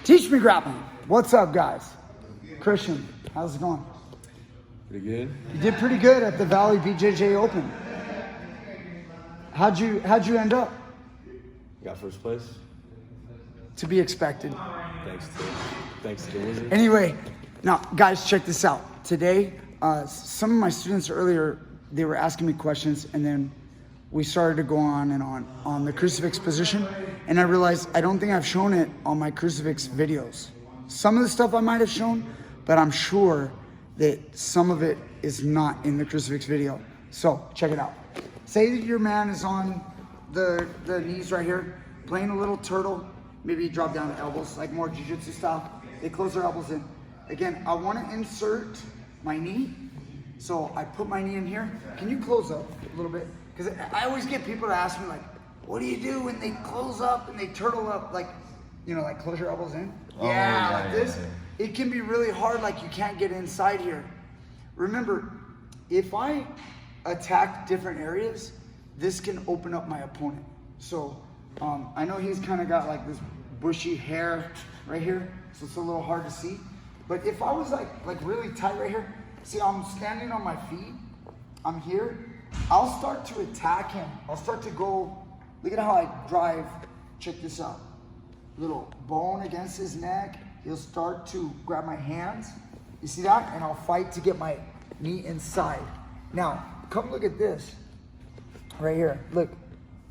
Teach me grappling. What's up, guys? Christian, how's it going? Pretty good. You did pretty good at the Valley BJJ Open. How'd you end up? Got first place. To be expected. Thanks to the wizard. Anyway, now guys, check this out. Today, some of my students earlier, they were asking me questions, and then we started to go on and on the crucifix position, and I realized I don't think I've shown it on my crucifix videos. Some of the stuff I might have shown, but I'm sure that some of it is not in the crucifix video. So check it out. Say that your man is on the knees right here, playing a little turtle. Maybe you drop down the elbows, like more jiu-jitsu style. They close their elbows in. Again, I want to insert my knee. So I put my knee in here. Can you close up a little bit? Because I always get people to ask me, like, what do you do when they close up and they turtle up? Like, you know, like close your elbows in? Like this. Yeah. It can be really hard, like you can't get inside here. Remember, if I attack different areas, this can open up my opponent. So I know he's kind of got like this bushy hair right here, so it's a little hard to see. But if I was like really tight right here, see, I'm standing on my feet, I'm here, I'll start to attack him. I'll start to go, look at how I drive, check this out. Little bone against his neck, he'll start to grab my hands. You see that? And I'll fight to get my knee inside. Now, come look at this, right here. Look,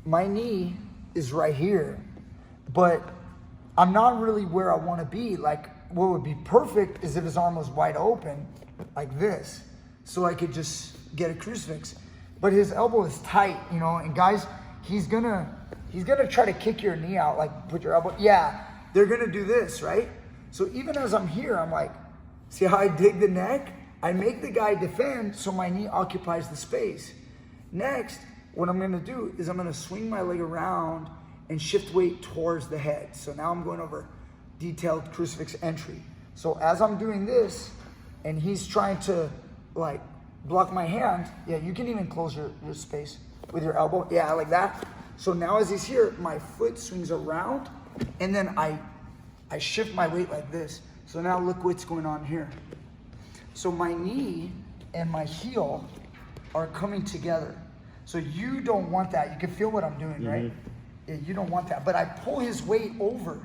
my knee is right here, but I'm not really where I wanna be. Like, what would be perfect is if his arm was wide open, like this, so I could just get a crucifix. But his elbow is tight, you know, and guys, he's gonna try to kick your knee out, like put your elbow, yeah, they're gonna do this, right? So even as I'm here, I'm like, see how I dig the neck? I make the guy defend so my knee occupies the space. Next, what I'm gonna do is I'm gonna swing my leg around and shift weight towards the head. So now I'm going over detailed crucifix entry. So as I'm doing this, and he's trying to like block my hand, yeah, you can even close your space with your elbow, yeah, like that. So now as he's here, my foot swings around, and then I shift my weight like this. So now look what's going on here. So my knee and my heel are coming together. So you don't want that. You can feel what I'm doing, right? Yeah, you don't want that. But I pull his weight over.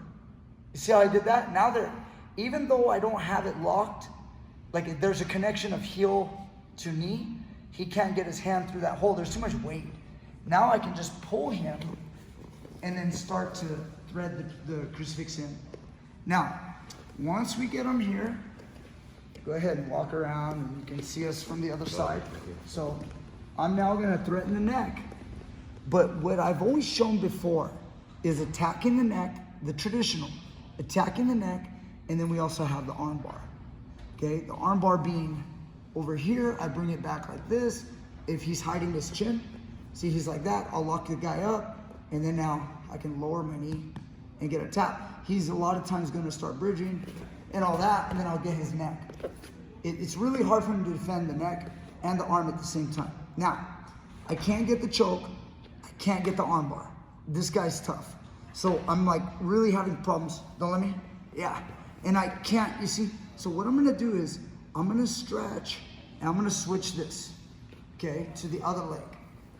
You see how I did that? Now even though I don't have it locked, like there's a connection of heel to knee, he can't get his hand through that hole. There's too much weight. Now I can just pull him and then start to thread the crucifix in. Now, once we get him here, go ahead and walk around and you can see us from the other side. So I'm now gonna threaten the neck. But what I've always shown before is attacking the neck, the traditional, attacking the neck, and then we also have the arm bar. Okay, the arm bar being over here, I bring it back like this. If he's hiding his chin, see he's like that, I'll lock the guy up, and then now I can lower my knee and get a tap. He's a lot of times gonna start bridging and all that, and then I'll get his neck. It's really hard for him to defend the neck and the arm at the same time. Now, I can't get the choke, I can't get the arm bar. This guy's tough. So I'm like really having problems. Don't let me, yeah. And I can't, you see? So what I'm gonna do is, I'm gonna stretch and I'm gonna switch this, okay, to the other leg.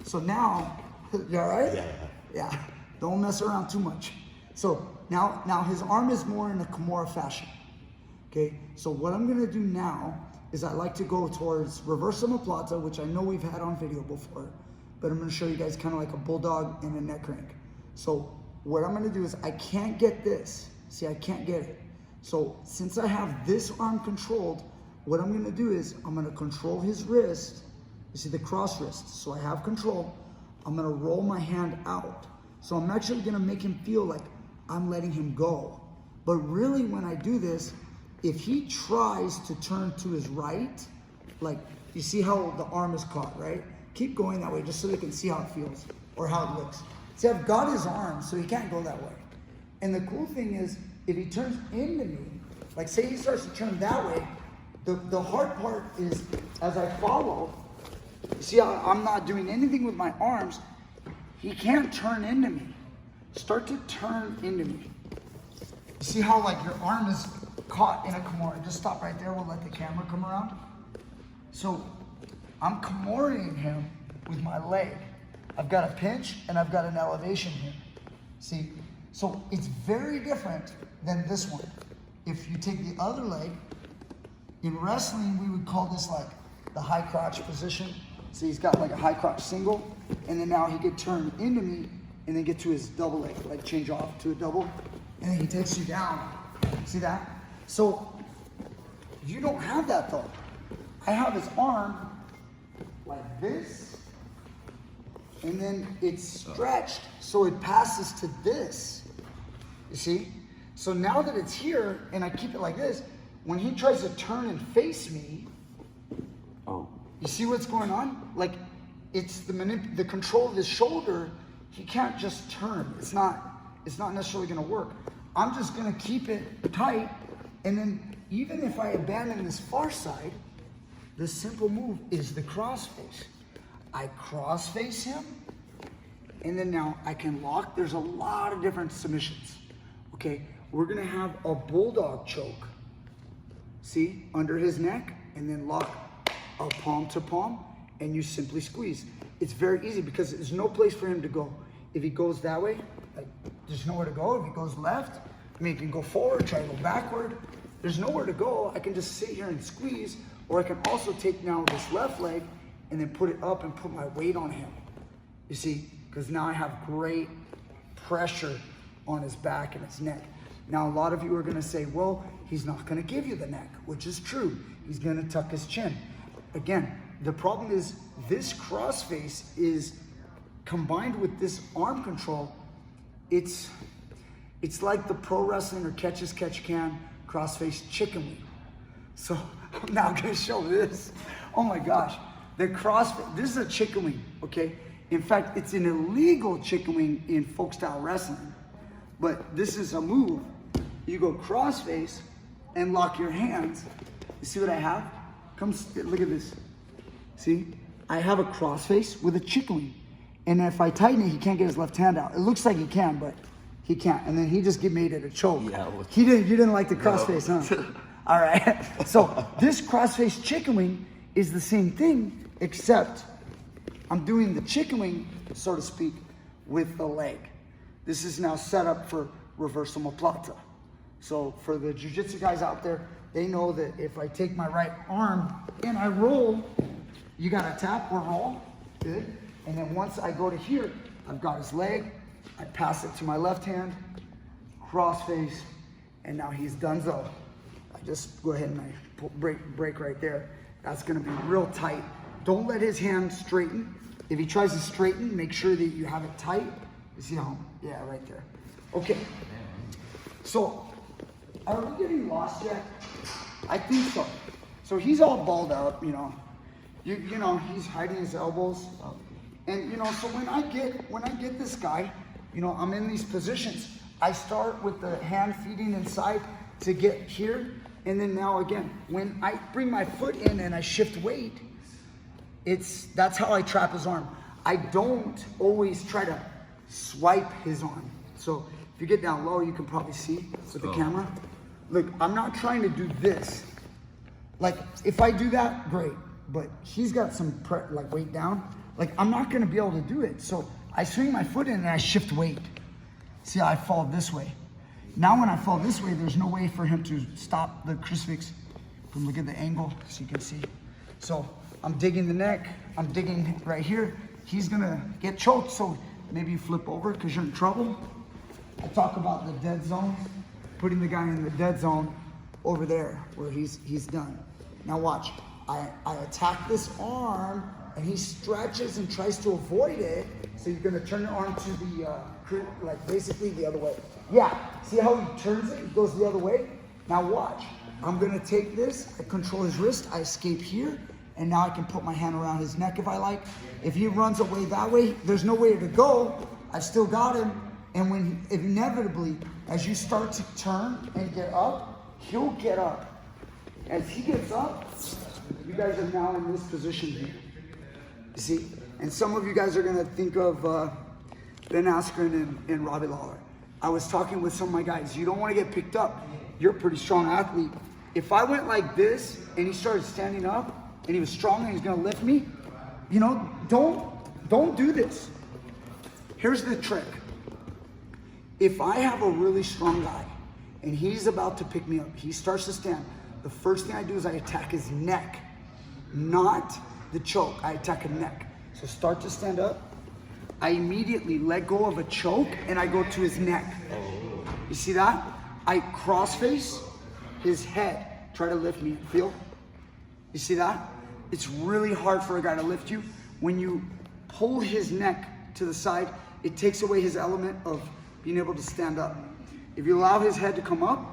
So now, you all right? Yeah. Don't mess around too much. So now his arm is more in a Kimura fashion, okay? So what I'm gonna do now is I like to go towards reverse omoplata, which I know we've had on video before, but I'm gonna show you guys kind of like a bulldog and a neck crank. So what I'm gonna do is I can't get this. See, I can't get it. So since I have this arm controlled, what I'm gonna do is I'm gonna control his wrist. You see the cross wrist, so I have control. I'm gonna roll my hand out. So I'm actually gonna make him feel like I'm letting him go. But really when I do this, if he tries to turn to his right, like you see how the arm is caught, right? Keep going that way just so they can see how it feels or how it looks. See, I've got his arm, so he can't go that way. And the cool thing is, if he turns into me, like say he starts to turn that way, the hard part is as I follow, see how I'm not doing anything with my arms, he can't turn into me. Start to turn into me. see how like your arm is caught in a Kimura? Just stop right there, we'll let the camera come around. So I'm Kimuraing him with my leg. I've got a pinch and I've got an elevation here. See? So it's very different than this one. If you take the other leg, in wrestling we would call this like the high crotch position. So he's got like a high crotch single, and then now he could turn into me and then get to his double leg, like change off to a double, and then he takes you down. See that? So you don't have that though. I have his arm like this, and then it's stretched so it passes to this. You see? So now that it's here and I keep it like this, when he tries to turn and face me, you see what's going on? Like, it's the control of his shoulder. He can't just turn. It's not necessarily gonna work. I'm just gonna keep it tight, and then even if I abandon this far side, the simple move is the cross face. I cross face him, and then now I can lock. There's a lot of different submissions. Okay, we're gonna have a bulldog choke. See, under his neck, and then lock a palm to palm, and you simply squeeze. It's very easy because there's no place for him to go. If he goes that way, like, there's nowhere to go. If he goes left, I mean, he can go forward, try to go backward. There's nowhere to go. I can just sit here and squeeze, or I can also take now this left leg and then put it up and put my weight on him. You see, because now I have great pressure on his back and his neck. Now, a lot of you are gonna say, well, he's not gonna give you the neck, which is true. He's gonna tuck his chin. Again, the problem is this crossface is combined with this arm control. It's like the pro wrestling or catch as catch can crossface chicken wing. So I'm now gonna show this. Oh my gosh, the crossface, this is a chicken wing, okay? In fact, it's an illegal chicken wing in folk style wrestling, but this is a move. You go crossface and lock your hands. You see what I have? Look at this. See? I have a crossface with a chicken wing. And if I tighten it, he can't get his left hand out. It looks like he can, but he can't. And then he just made it a choke. Yeah, you didn't like the crossface, huh? All right. So this crossface chicken wing is the same thing, except I'm doing the chicken wing, so to speak, with the leg. This is now set up for reverse omoplata. So for the jiu-jitsu guys out there, they know that if I take my right arm and I roll, you gotta tap or roll, good. And then once I go to here, I've got his leg, I pass it to my left hand, cross face, and now he's donezo. I just go ahead and I break right there. That's gonna be real tight. Don't let his hand straighten. If he tries to straighten, make sure that you have it tight. You see how, yeah, right there. Okay, so are we getting lost yet? I think so. So he's all balled up, you know. You know, he's hiding his elbows. And you know, so when I get this guy, you know, I'm in these positions. I start with the hand feeding inside to get here, and then now again, when I bring my foot in and I shift weight, that's how I trap his arm. I don't always try to swipe his arm. So if you get down low, you can probably see with the camera. Look, I'm not trying to do this. Like, if I do that, great. But he's got some like weight down. Like, I'm not gonna be able to do it. So I swing my foot in and I shift weight. See how I fall this way. Now when I fall this way, there's no way for him to stop the crucifix from, look at the angle, so you can see. So I'm digging the neck, I'm digging right here. He's gonna get choked, so maybe you flip over because you're in trouble. I talk about the dead zone, putting the guy in the dead zone over there where he's done. Now watch, I attack this arm and he stretches and tries to avoid it. So you're gonna turn your arm to the, like basically the other way. Yeah, see how he turns it? He goes the other way. Now watch, I'm gonna take this, I control his wrist, I escape here, and now I can put my hand around his neck if I like. If he runs away that way, there's nowhere to go. I still got him. And when inevitably, as you start to turn and get up, he'll get up. As he gets up, you guys are now in this position here. You see? And some of you guys are gonna think of Ben Askren and Robbie Lawler. I was talking with some of my guys. You don't want to get picked up. You're a pretty strong athlete. If I went like this and he started standing up and he was strong and he's gonna lift me, you know, don't do this. Here's the trick. If I have a really strong guy and he's about to pick me up, he starts to stand, the first thing I do is I attack his neck, not the choke. I attack his neck. So start to stand up. I immediately let go of a choke and I go to his neck. You see that? I cross face his head. Try to lift me. Feel? You see that? It's really hard for a guy to lift you. When you pull his neck to the side, it takes away his element of being able to stand up. If you allow his head to come up,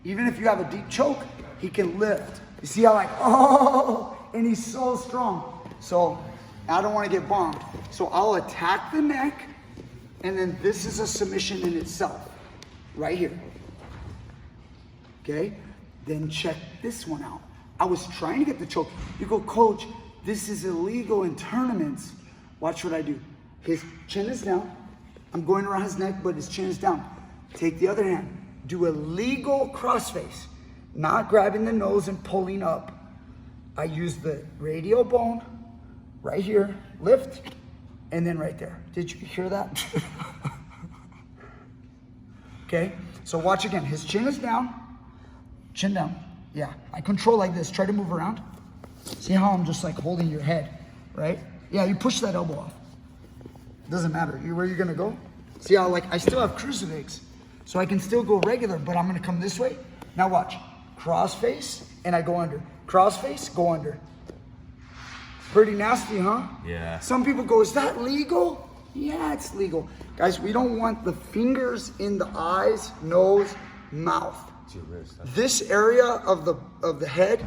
even if you have a deep choke, he can lift. You see how and he's so strong. So I don't want to get bombed. So I'll attack the neck, and then this is a submission in itself, right here. Okay? Then check this one out. I was trying to get the choke. You go, coach, this is illegal in tournaments. Watch what I do. His chin is down. I'm going around his neck, but his chin is down. Take the other hand. Do a legal crossface, not grabbing the nose and pulling up. I use the radial bone right here, lift, and then right there. Did you hear that? Okay, so watch again. His chin is down, chin down. Yeah, I control like this. Try to move around. See how I'm just like holding your head, right? Yeah, you push that elbow off. Doesn't matter. Where you're gonna go? See how like I still have crucifix, so I can still go regular, but I'm gonna come this way. Now watch. Cross face, and I go under. Cross face, go under. Pretty nasty, huh? Yeah. Some people go, is that legal? Yeah, it's legal. Guys, we don't want the fingers in the eyes, nose, mouth. It's your wrist. This area of the head,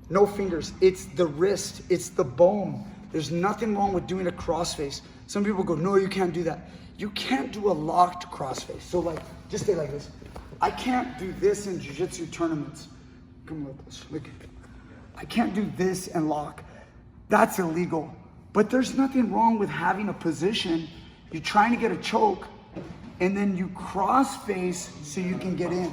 no fingers. It's the wrist. It's the bone. There's nothing wrong with doing a crossface. Some people go, no, you can't do that. You can't do a locked crossface. So like, just stay like this. I can't do this in jiu-jitsu tournaments. Come with this. Look. I can't do this and lock. That's illegal. But there's nothing wrong with having a position. You're trying to get a choke, and then you cross face so you can get in.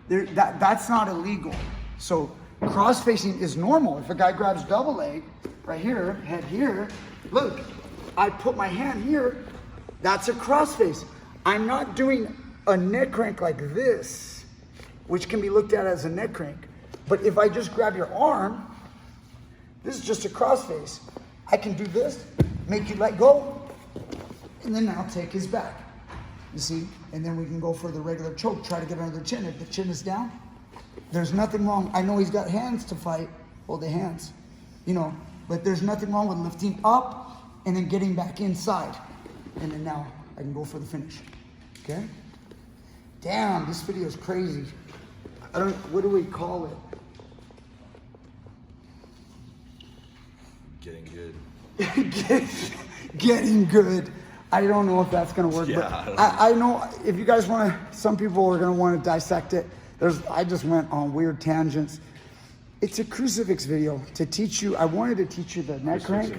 That's not illegal. So cross facing is normal. If a guy grabs double leg, right here, head here, look, I put my hand here, that's a cross face. I'm not doing a neck crank like this, which can be looked at as a neck crank. But if I just grab your arm, this is just a cross face. I can do this, make you let go, and then I'll take his back. You see? And then we can go for the regular choke, try to get under the chin. If the chin is down, there's nothing wrong. I know he's got hands to fight, hold the hands, you know, but there's nothing wrong with lifting up and then getting back inside. And then now I can go for the finish, okay? Damn, this video is crazy. What do we call it? Getting good. Getting good. I don't know if that's gonna work, Yeah, but I know if you guys wanna, some people are gonna wanna dissect it. I just went on weird tangents. It's a crucifix video to teach you. I wanted to teach you the neck crank.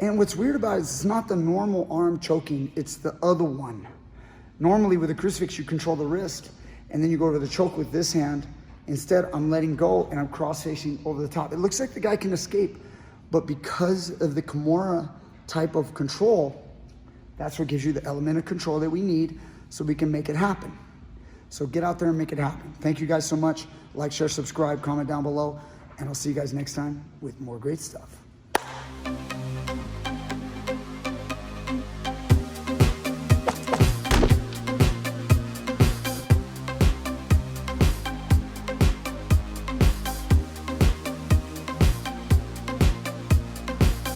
And what's weird about it is it's not the normal arm choking, it's the other one. Normally with a crucifix, you control the wrist and then you go to the choke with this hand. Instead, I'm letting go and I'm cross-facing over the top. It looks like the guy can escape, but because of the Kimura type of control, that's what gives you the element of control that we need so we can make it happen. So get out there and make it happen. Thank you guys so much. Like, share, subscribe, comment down below, and I'll see you guys next time with more great stuff.